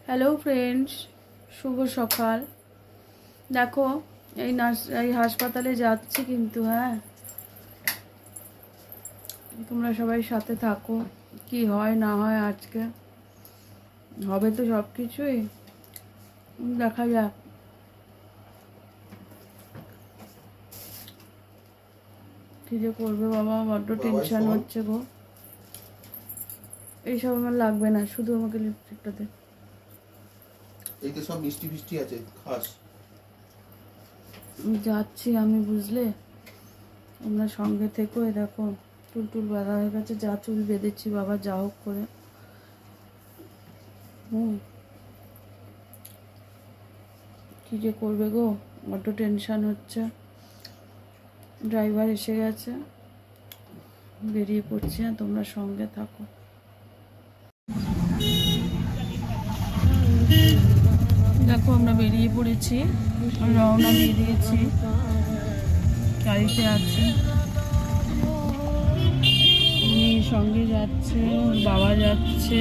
Hello friends, শুভ সকাল। দেখো এই হাসপাতালে যাচ্ছি, কিন্তু হ্যাঁ তোমরা সবাই সাথে থাকো। কি হয় না হয়, আজকে হবে তো সব কিছুই, দেখা যাক। কি যে করবে বাবা, বড্ড টেনশন হচ্ছে গো। এইসব আমার লাগবে না, শুধু আমাকে লিপস্টিকটা দে। এই তো সব মিষ্টি ফিষ্টি আছে, খাস। যাচ্ছি আমি, বুঝলে, তোমরা সঙ্গে থেকো। দেখো টুল বাঁধা হয়ে গেছে, যা চুল বেঁধেছি বাবা, যা হোক করে। কি যে করবে গো, বড্ড টেনশন হচ্ছে। ড্রাইভার এসে গেছে, বেরিয়ে পড়ছি। তোমরা সঙ্গে থাকো। দেখো আমরা বেরিয়ে পড়েছি, রওনা দিয়ে দিয়েছি। গাড়িতে আছে, মেয়ের সঙ্গে যাচ্ছে, ওর বাবা যাচ্ছে।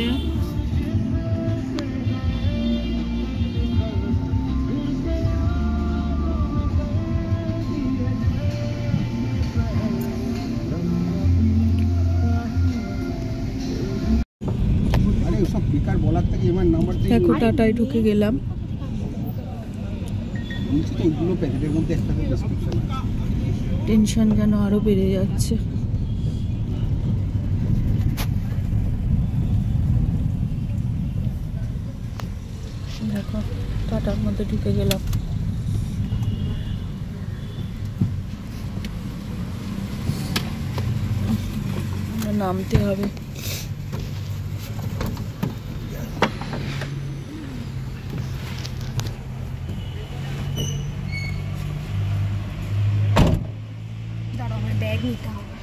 দেখো টাটায় ঢুকে গেলাম। টেনশন যেন আরো বেড়ে যাচ্ছে। দেখো টাটার মধ্যে ঢুকে গেলাম। নামতে হবে। ব্যাগ নিতে হবে।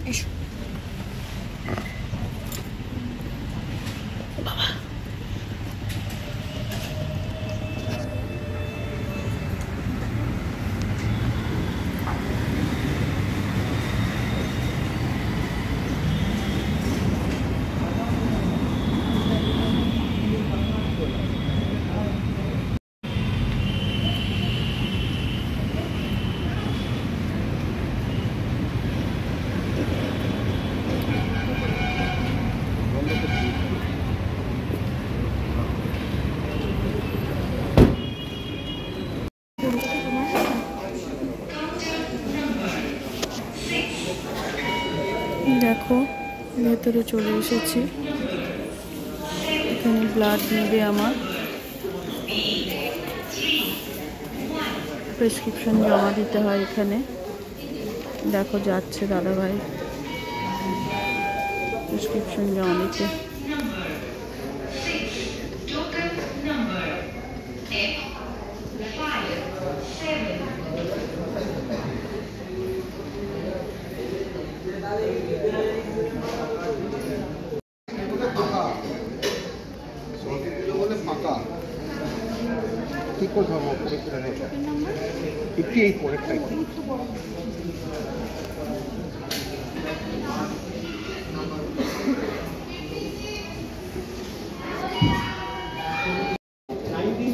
এসো বাবা। দেখো ভেতরে চলে এসেছি। এখানে ব্লাড নেবে আমার, প্রেসক্রিপশন জমা দিতে হয় এখানে। দেখো যাচ্ছে দাদাভাই প্রেসক্রিপশন জমা দিতে।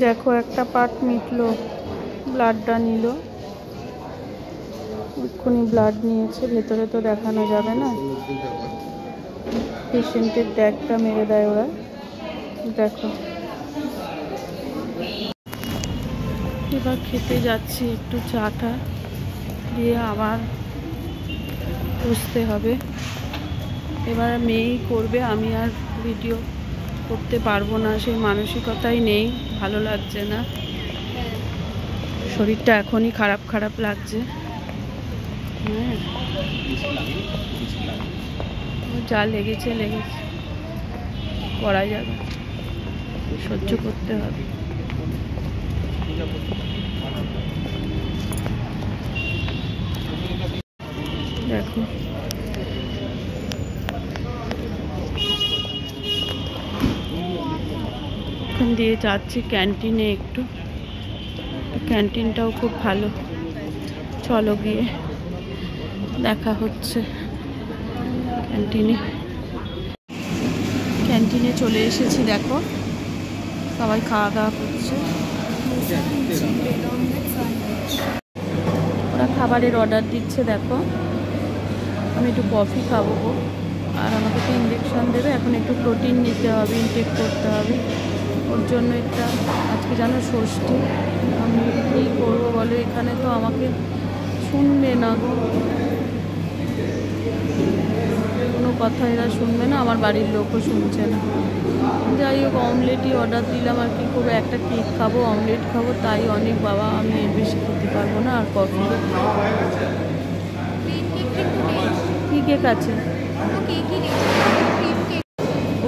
দেখো একটা পার্ট মিটলো, ব্লাডটা নিল, এক্ষুনি ব্লাড নিয়েছে। ভেতরে তো দেখানো যাবে না, পেশেন্টের ট্যাগটা মেরে দেয় ওরা। দেখো এবার খেতে যাচ্ছি, একটু চাটা দিয়ে আবার বসতে হবে। এবার মেয়েই করবে, আমি আর ভিডিও করতে পারবো না, সেই মানসিকতাই নেই। ভালো লাগছে না, শরীরটা এখনই খারাপ লাগছে। হ্যাঁ যা লেগেছে করা যাবে, সহ্য করতে হবে। দেখো এখান দিয়ে যাচ্ছি ক্যান্টিনে একটু, ক্যান্টিনটাও খুব ভালো, চলো গিয়ে দেখা হচ্ছে। ক্যান্টিনে চলে এসেছি, দেখো সবাই খাওয়া দাওয়া করছে। ওরা খাবারের অর্ডার দিচ্ছে, দেখো আমি একটু কফি খাবো গো, আর আমাকে তো ইঞ্জেকশন দেবে, এখন একটু প্রোটিন নিতে হবে, ইনটেক করতে হবে। ওর জন্য একটা আজকে জানো ষষ্ঠী, আমি কী করবো বলো, এখানে তো আমাকে শুনবে না গো, কোনো কথা এরা শুনবে না, আমার বাড়ির লোকও শুনছে না। যাই হোক অমলেটই অর্ডার দিলাম, আর কী করবো, একটা কেক খাবো, অমলেট খাবো, তাই অনেক বাবা, আমি এর বেশি খেতে পারবো না। আর কফি, কী কেক আছে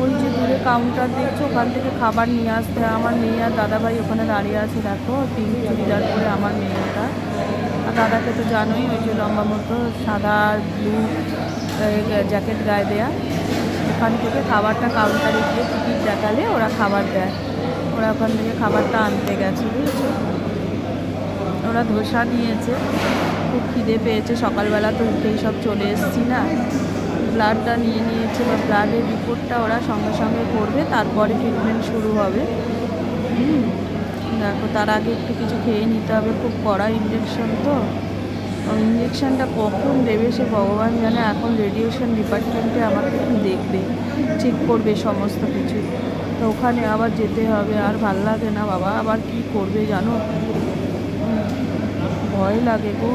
ওই যে দূরে কাউন্টার দেখছো, ওখান থেকে খাবার নিয়ে আসতে হয়। আমার মেয়ে আর দাদাভাই ওখানে দাঁড়িয়ে আছে, দেখো পিঙ্ক চুড়িদার করে আমার মেয়েটা, আর দাদাকে তো জানোই, ওই যে লম্বা মতো সাদা আর ব্লু জ্যাকেট গায়ে দেয়া। ওখান থেকে খাবারটা কাউন্টারে গিয়ে টিকিট দেখালে ওরা খাবার দেয়, ওরা ওখান থেকে খাবারটা আনতে গেছে, বুঝেছো। ওরা ধোসা নিয়েছে, খুব খিদে পেয়েছে, সকালবেলা তো উঠেই সব চলে এসেছি না। ব্লাডটা নিয়ে নিয়েছে, বা ব্লাডের রিপোর্টটা ওরা সঙ্গে সঙ্গে করবে, তারপরে ট্রিটমেন্ট শুরু হবে। দেখো তার আগে একটু কিছু খেয়ে নিতে হবে, খুব কড়া ইঞ্জেকশন তো, ইঞ্জেকশনটা কখন দেবে সে ভগবান জানে। এখন রেডিয়েশন ডিপার্টমেন্টে আমাকে একটু দেখবে, চেক করবে সমস্ত কিছু, তো ওখানে আবার যেতে হবে। আর ভাল লাগে না বাবা, আবার কি করবে জানো, ভয় লাগে গো।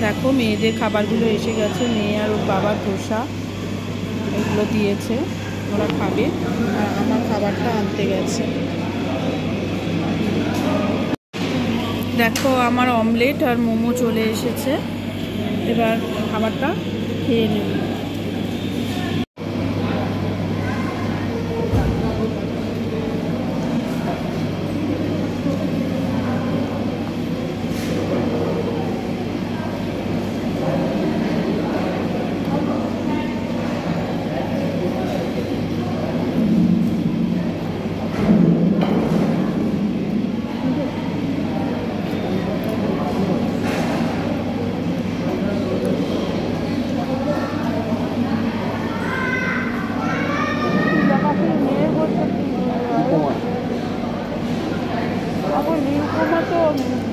দেখো মেয়েদের খাবারগুলো এসে গেছে, মেয়ে আর ওর বাবার ধোসা এগুলো দিয়েছে, ওরা খাবে, আর আমার খাবারটা আনতে গেছে। দেখো আমার অমলেট আর মোমো চলে এসেছে, এবার খাবারটা খেয়ে নেব।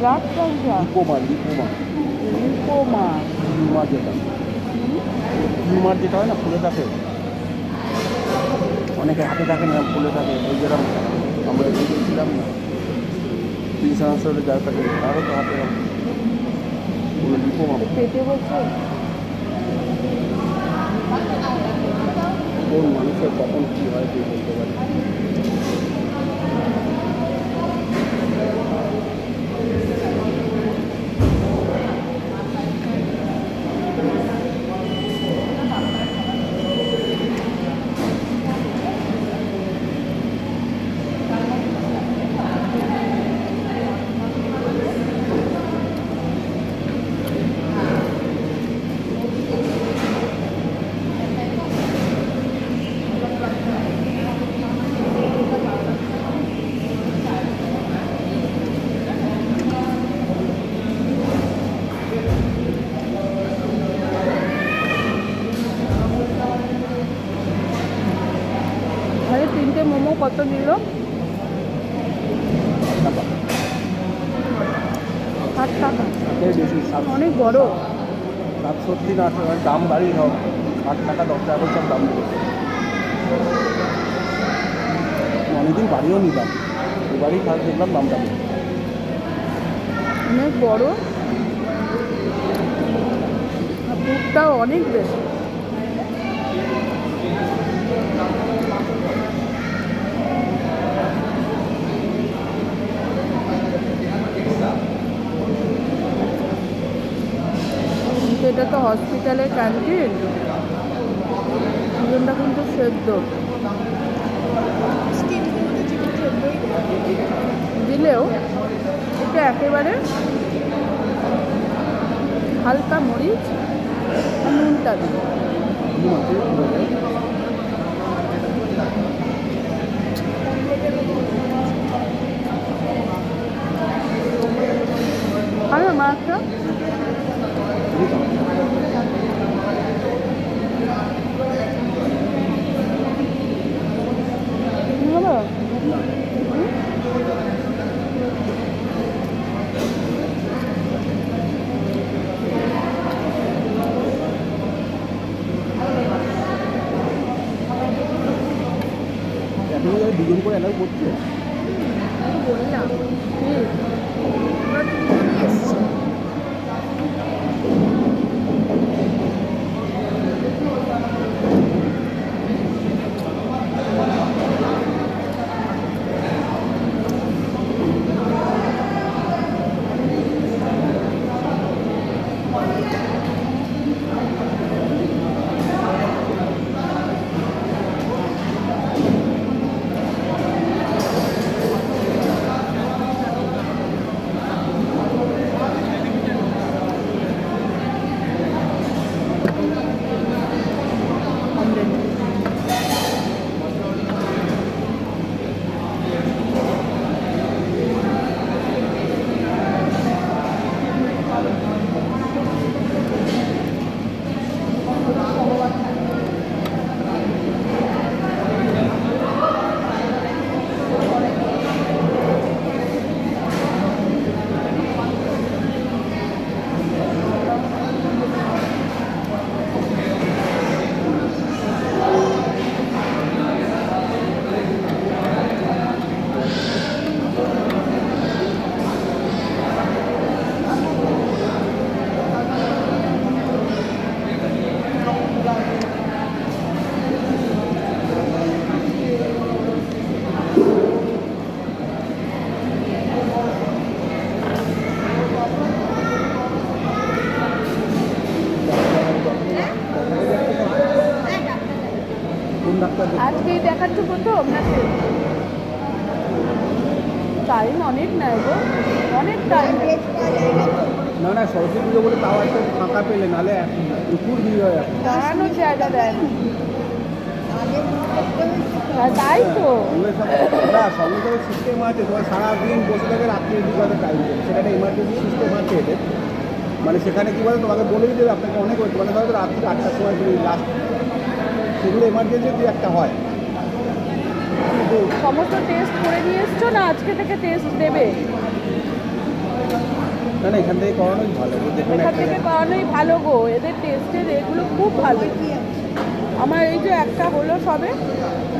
ব্লাড ক্যান্সার, টিউমার যেটা হয় না, ফুলে থাকে, অনেকে হাতে থাকে না, ফুলে থাকে, ওই যেরকম আমরা গিয়েছিলাম না তিনশো যার কাছে, তারও তো হাতে লিপোমা। পেটে বলছে কোন মানুষের কখন কী হয় কেউ বলতে পারে। তিনটে মোমো কত নিল? 8 টাকা, অনেক বড়। 7 না, দাম বাড়ি সব 8 টাকা 10 টাকা সব দাম বেড়েছে। অনেকদিন বাড়িও নিলাম, এবারই খাস দেখলাম দামটা অনেক বড়, দুধটাও অনেক বেশি। এটা তো হসপিটালের ক্যান্টিন, চিকেনটা কিন্তু সেদ্ধ দিলেও এটা একেবারে হালকা মরিচ আর নুনটা দিই। দুজন করে অ্যালাউ করছে? আমি বললাম কি? ওরা দুজনই এসছে। কোন ডাক্তার দেখছে? আজকেই দেখাচ্ছ প্রথম নাকি? টাইম অনেক নেয় গো, অনেক টাইম। না না, সরস্বতী পুজো বলে তাও একটা ফাঁকা পেলে, নাহলে প্রচুর ভিড় হয় এখন। দাঁড়ানোর জায়গা দেয় না। তাই তো না, সঙ্গে সঙ্গে সিস্টেম আছে, তোমার সারাদিন বসে থাকে, রাত্রি 2 টাইম, সেখানে এমার্জেন্সি সিস্টেম আছে এদের। মানে সেখানে কী বলে, তোমাকে বলেই দেবে আপনাকে অনেক হচ্ছে, মানে ধরো রাত্রি 8টার সময় লাস্ট, সেগুলো এমার্জেন্সি 2-1টা হয়। কিন্তু সমস্ত টেস্ট করে নিয়ে এসছো না আজকে থেকে টেস্ট দেবে? না না, এখান থেকে করানোই ভালো, দেখুন এখান একটা থেকে করানোই ভালো গো, এদের টেস্টের এগুলো খুব ভালো। আমার এই যে একটা হলো সবে,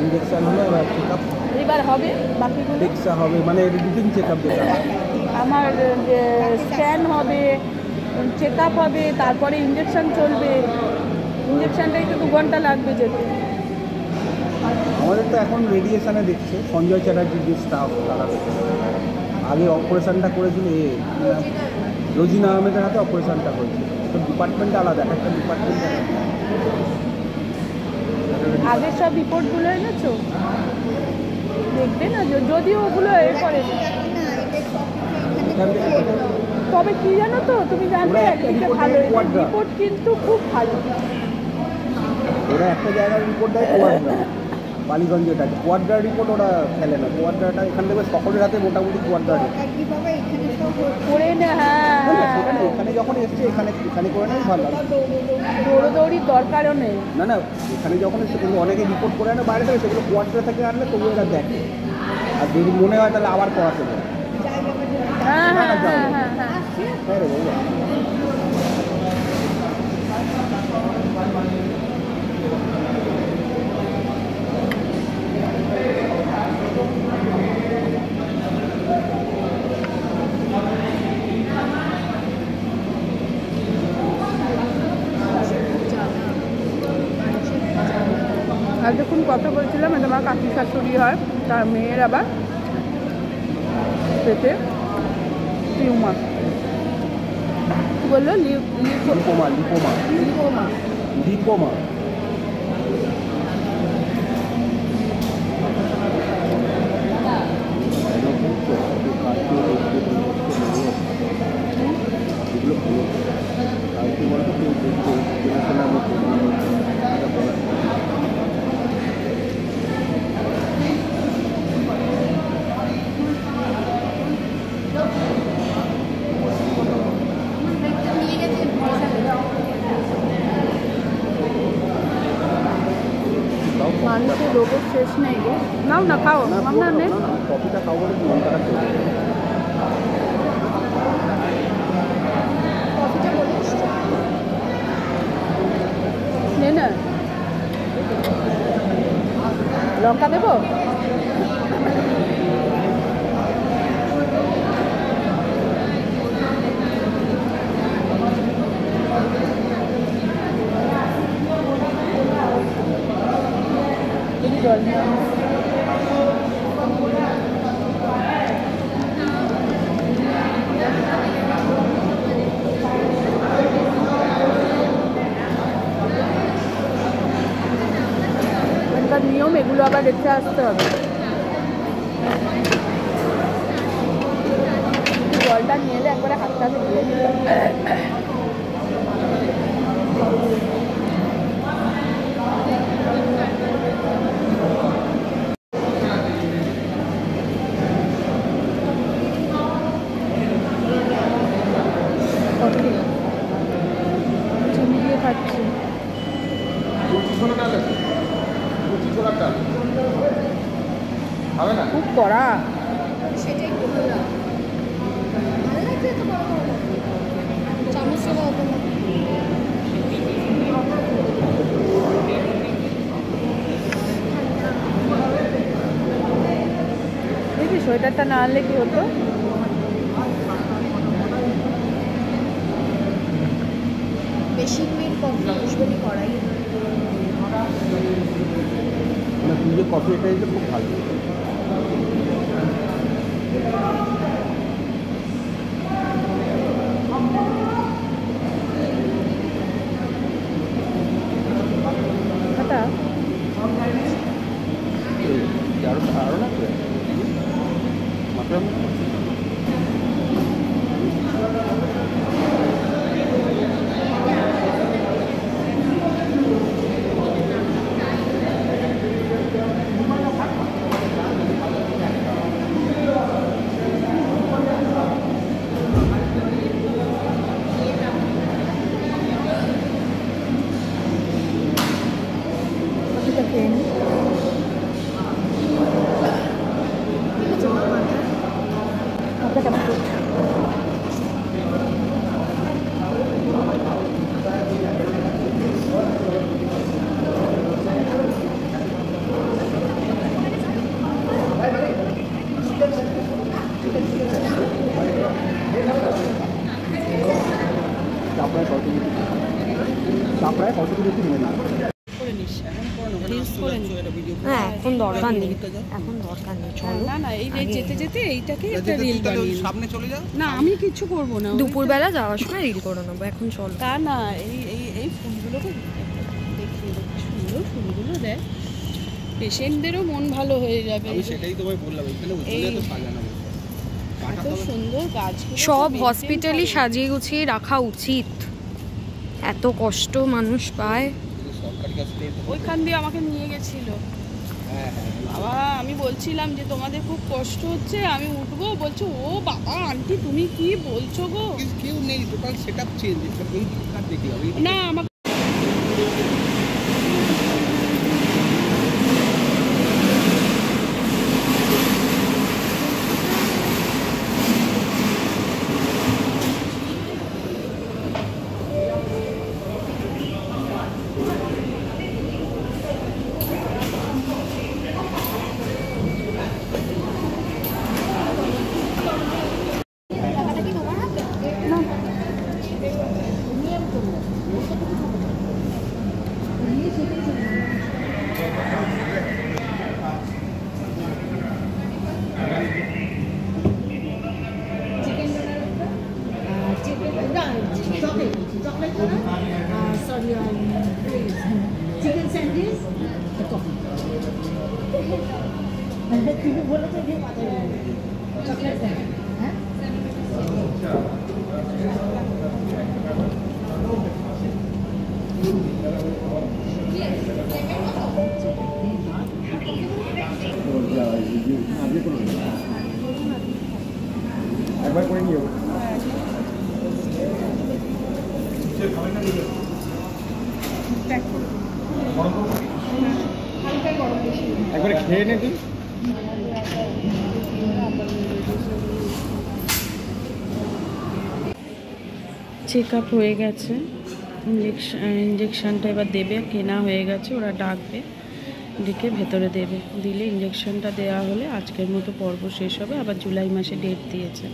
ইঞ্জেকশন হলো, এবার চেক আপ এবার হবে বাকিগুলো। টেক্সা হবে, মানে রুটিন চেক আপ যেটা হয়। আমার যে স্ক্যান হবে, চেক আপ হবে, তারপরে ইঞ্জেকশন চলবে। ইঞ্জেকশনটাই তো 2 ঘন্টা লাগবে যেতে। আমাদের তো এখন রেডিয়েশনে দেখছে সঞ্জয় চ্যাটার্জির যে স্টাফ, তারা দেখছে। আগে অপারেশনটা করেছিল রোজিনা আহমেদের হাতে অপারেশনটা হয়েছিল, তো ডিপার্টমেন্টটা আলাদা, একটা ডিপার্টমেন্ট। আগের সব রিপোর্টগুলো এনেছো দেখবে না, যদিও ওগুলো এ করে না। তবে কি জানো তো, তুমি জানবে একদিকে ভালো, রিপোর্ট কিন্তু খুব ভালো। ওরা একটা জায়গার রিপোর্ট দেয়, কোয়াড্রা, বালিগঞ্জ, যেটা কোয়াড্রা রিপোর্ট ওরা ফেলে না। কোয়াড্রাটা এখান থেকে সকলের হাতে মোটামুটি কোয়াড্রা করে না। হ্যাঁ হ্যাঁ, এখানে যখন এসছে এখানে করে নেয় ভালো। দৌড়োদৌড়ির দরকারও নেই। না না, এখানে যখন এসছে, কিন্তু অনেকে রিপোর্ট করে আনে বাইরে থেকে, সেগুলো কোয়াড্রা থেকে আনলে তবু এরা দেখে, আর যদি মনে হয় তাহলে আবার করাতে দেয়। হ্যাঁ হ্যাঁ হ্যাঁ হ্যাঁ হ্যাঁ। হ্যাঁ রে বাবা। আর দেখুন কথা বলছিলাম, এটা আমার কাকি শাশুড়ি হয়, তার মেয়ের আবার পেটে টিউমার। কী বললো? লিপোমা। লিপোমা। লিপোমা। মানুষের রোগের শেষ নেই গো। নাও না, খাও। আমরা নেই, কফিটা খাও বলে মন খারাপ করে নে না। লঙ্কা দেবো? জল নিয়ে এখানকার নিয়ম এগুলো আবার দেখতে আসতে হবে। জলটা নিয়ে এলে একবারে হাতটা দিয়ে চিনি দিয়ে খাচ্ছি। খুব কড়া। সেটা একটু ভালো লাগে। ভালো লাগছে তো বড় বড় চামচ ছিল ওপর দেখি সোয়েটারটা না আনলে কি হতো? বেশি মিট কফি ইউজুয়ালি করাই মানে কফি এটা খুব ভালো। আরো না মাত্রা হ্যাঁ এখন দরকার নেই, এখন দরকার নেই, চলো না না এই যে যেতে যেতে এইটাকে একটা রিল বানিয়ে সামনে চলে যাও। না আমি কিছু করব না, দুপুরবেলা যাওয়ার সময় রিল করে নেবো, এখন চলো। তা না এই এই এই ফুলগুলোকে দেখিয়ে দেখ, সুন্দর ফুলগুলো দেখ, পেশেন্টদেরও মন ভালো হয়ে যাবে। আমি সেটাই তোমায় বললাম, এখানে উঠলে তো সাজানো এত সুন্দর গাছগুলো সব হসপিটালই সাজিয়ে গুছিয়ে রাখা উচিত, এত কষ্ট মানুষ পায়। সরকারি কাছে। ওইখান দিয়ে আমাকে নিয়ে গেছিল। হ্যাঁ হ্যাঁ বাবা আমি বলছিলাম যে তোমাদের খুব কষ্ট হচ্ছে, আমি উঠবো, বলছো ও বাবা আন্টি তুমি কি বলছো গো। কেউ নেই, টোটাল সেটআপ চেঞ্জ। এই কার দেখলাম না আমাকে chicken sandwich, the coffee. তুমি বলেছো যে চকলেট দেন, হ্যাঁ একবার করে নিয়ে যাবো। একবারে খেয়ে নে তুই। চেক আপ হয়ে গেছে, ইঞ্জেকশানটা এবার দেবে, কেনা হয়ে গেছে, ওরা ডাকবে, ডেকে ভেতরে দেবে, দিলে ইঞ্জেকশানটা দেওয়া হলে আজকের মতো পর্ব শেষ হবে। আবার জুলাই মাসে ডেট দিয়েছে,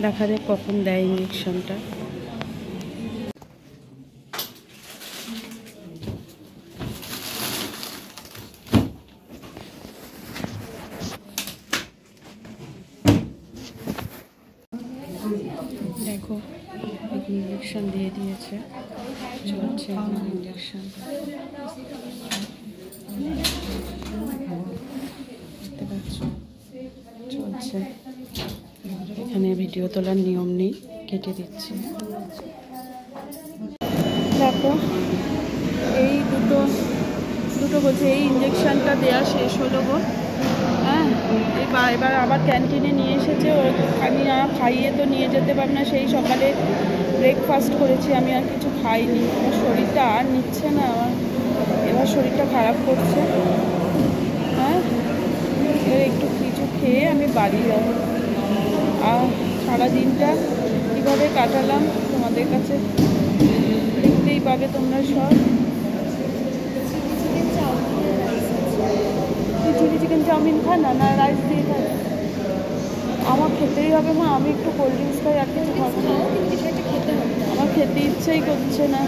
দেখা যাক কখন দেয় ইঞ্জেকশানটা। দেখো ইঞ্জেকশন দিয়ে দিয়েছে, চলছে ইঞ্জেকশন। দেখতে পাচ্ছ চলছে। এখানে ভিডিও তোলার নিয়ম নেই, কেটে দিচ্ছি। দেখো এই দুটো বলছে এই ইঞ্জেকশনটা দেওয়া শেষ হলো গো। হ্যাঁ, এবার আবার ক্যান্টিনে নিয়ে এসেছে। আমি খাইয়ে তো নিয়ে যেতে পারি না, সেই সকালে ব্রেকফাস্ট করেছি, আমি আর কিছু খাইনি। আমার শরীরটা আর নিচ্ছে না, আমার এবার শরীরটা খারাপ করছে। হ্যাঁ, এবার একটু কিছু খেয়ে আমি বাড়ি যাবো। আর সারাদিনটা কীভাবে কাটালাম তোমাদের কাছে দেখতেই পাবে তোমরা সব। চিলি চিকেন চাউমিন খায় না রাইস দিয়ে খায়? আমার খেতেই হবে মা, আমি একটু কোল্ড ড্রিঙ্কস খাই, আর কিছু খাবো না। আমার খেতে ইচ্ছেই করছে না।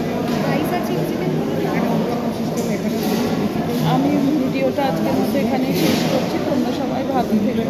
আমি ভিডিওটা আজকের মতো এখানেই শেষ করছি। তোমরা সবাই ভালো থেকো।